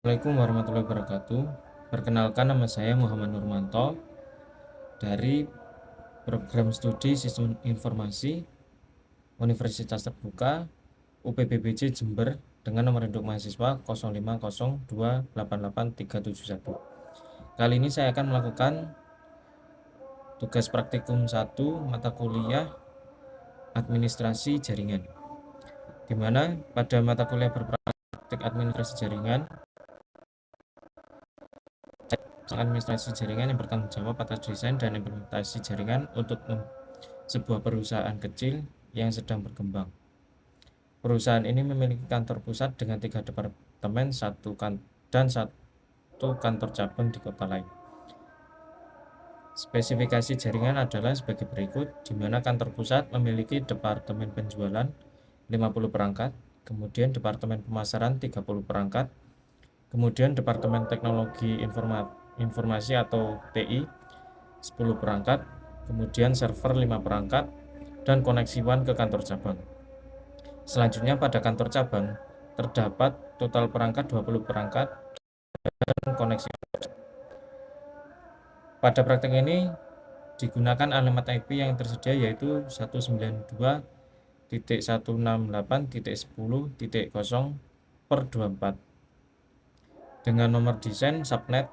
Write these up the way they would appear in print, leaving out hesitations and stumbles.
Assalamualaikum warahmatullahi wabarakatuh. Perkenalkan, nama saya Muhammad Nurmanto dari program studi Sistem Informasi Universitas Terbuka UPBPJ Jember dengan nomor induk mahasiswa 0502888371. Kali ini saya akan melakukan tugas praktikum 1 mata kuliah administrasi jaringan, di mana pada mata kuliah berpraktik administrasi jaringan yang bertanggung jawab atas desain dan implementasi jaringan untuk sebuah perusahaan kecil yang sedang berkembang. Perusahaan ini memiliki kantor pusat dengan 3 departemen dan satu kantor cabang di kota lain. Spesifikasi jaringan adalah sebagai berikut, di mana kantor pusat memiliki departemen penjualan 50 perangkat, kemudian departemen pemasaran 30 perangkat, kemudian departemen teknologi informasi atau TI 10 perangkat, kemudian server 5 perangkat, dan koneksi WAN ke kantor cabang. Selanjutnya pada kantor cabang terdapat total perangkat 20 perangkat dan koneksi. Pada praktek ini digunakan alamat IP yang tersedia yaitu 192.168.10.0/24 dengan nomor desain subnet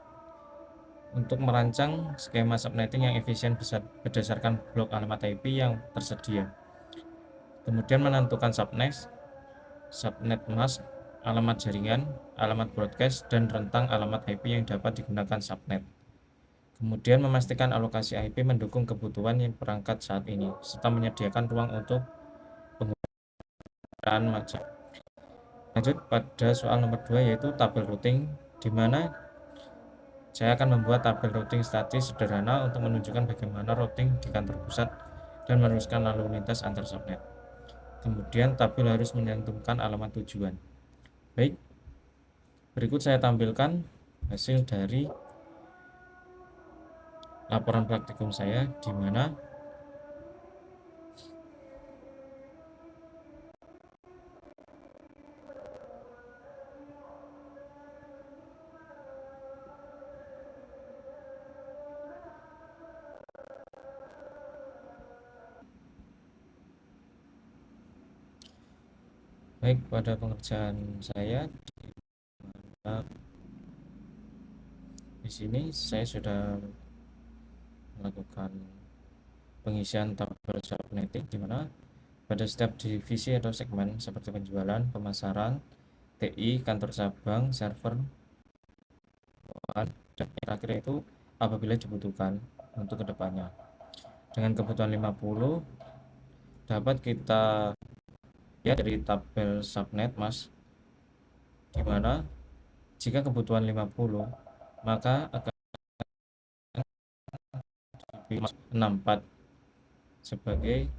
untuk merancang skema subnetting yang efisien berdasarkan blok alamat IP yang tersedia. Kemudian menentukan subnet mask, alamat jaringan, alamat broadcast, dan rentang alamat IP yang dapat digunakan subnet. Kemudian memastikan alokasi IP mendukung kebutuhan yang perangkat saat ini, serta menyediakan ruang untuk penggunaan macam. Lanjut pada soal nomor 2 yaitu tabel routing, di mana saya akan membuat tabel routing statis sederhana untuk menunjukkan bagaimana routing di kantor pusat dan meneruskan lalu lintas antar subnet. Kemudian tabel harus menyantumkan alamat tujuan. Baik, berikut saya tampilkan hasil dari laporan praktikum saya, di mana baik pada pengerjaan saya di sini saya sudah melakukan pengisian tabel subnetting, di mana pada setiap divisi atau segmen seperti penjualan, pemasaran, TI, kantor cabang, server, dan yang terakhir itu apabila dibutuhkan untuk kedepannya. Dengan kebutuhan 50 dapat kita lihat dari tabel subnet mas, di mana jika kebutuhan 50 maka akan 64 sebagai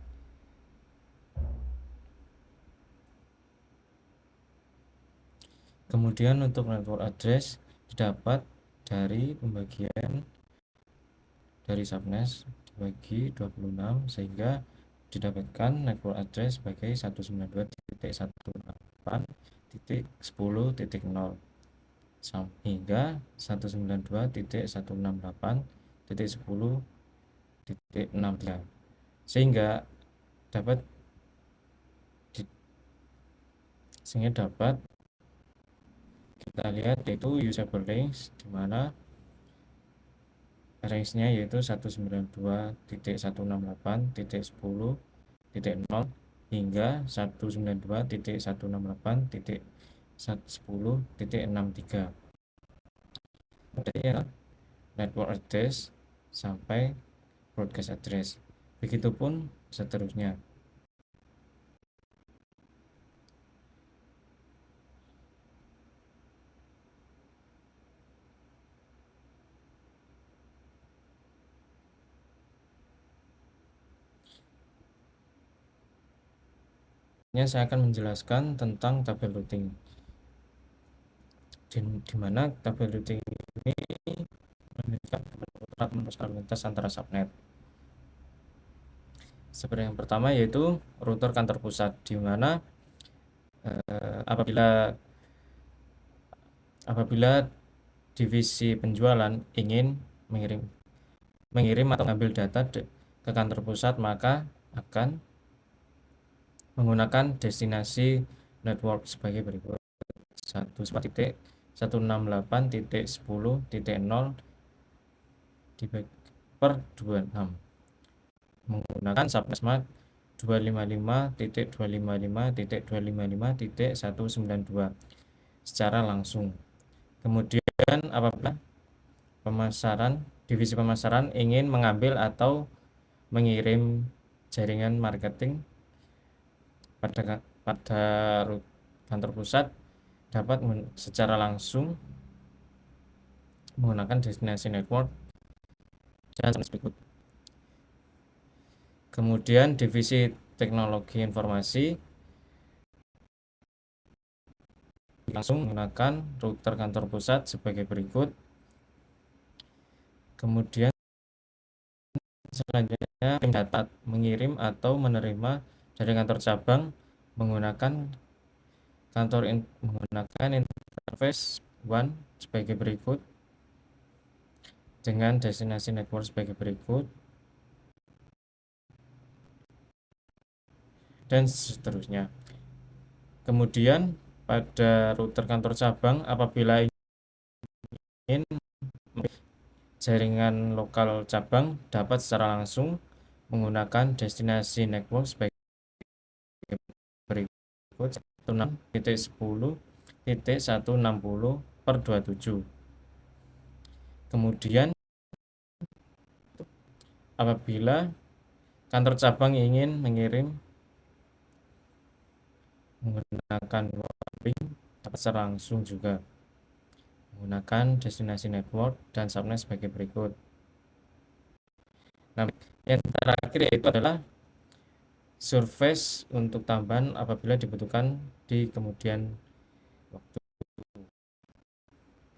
kemudian untuk network address didapat dari pembagian dari subnet dibagi 26 sehingga didapatkan network address sebagai 192.168.10.0 hingga 192.168.10.63 sehingga dapat kita lihat yaitu usable range, di mana range-nya yaitu 192.168.10.0 hingga 192.168.10.63 ya, network address sampai broadcast address, begitupun seterusnya. Saya akan menjelaskan tentang tabel routing, di mana tabel routing ini menunjukkan lalu lintas antara subnet. Seperti yang pertama yaitu router kantor pusat, di mana apabila Apabila divisi penjualan ingin mengirim atau mengambil data ke kantor pusat, maka akan menggunakan destinasi network sebagai berikut: 1.168.10.0 per 26 menggunakan subnetMAC 255.255.255.192 secara langsung. Kemudian apabila divisi pemasaran ingin mengambil atau mengirim jaringan marketing pada kantor pusat, dapat secara langsung menggunakan destinasi network dan berikut. Kemudian divisi teknologi informasi langsung menggunakan router kantor pusat sebagai berikut. Kemudian selanjutnya data mengirim atau menerima dari kantor cabang menggunakan interface WAN sebagai berikut dengan destinasi network sebagai berikut, dan seterusnya. Kemudian pada router kantor cabang, apabila ingin jaringan lokal cabang, dapat secara langsung menggunakan destinasi network sebagai berikut: 16.10.160/27. Kemudian apabila kantor cabang ingin mengirim menggunakan link, dapat secara langsung juga menggunakan destinasi network dan subnet sebagai berikut. Nah, yang terakhir yaitu adalah surface untuk tambahan apabila dibutuhkan di kemudian waktu.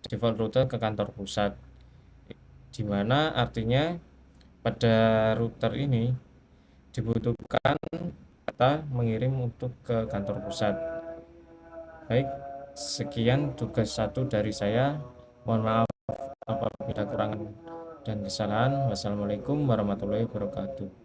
Default router ke kantor pusat, di mana artinya pada router ini dibutuhkan data mengirim untuk ke kantor pusat. Baik, sekian tugas 1 dari saya. Mohon maaf apabila kurang dan kesalahan. Wassalamualaikum warahmatullahi wabarakatuh.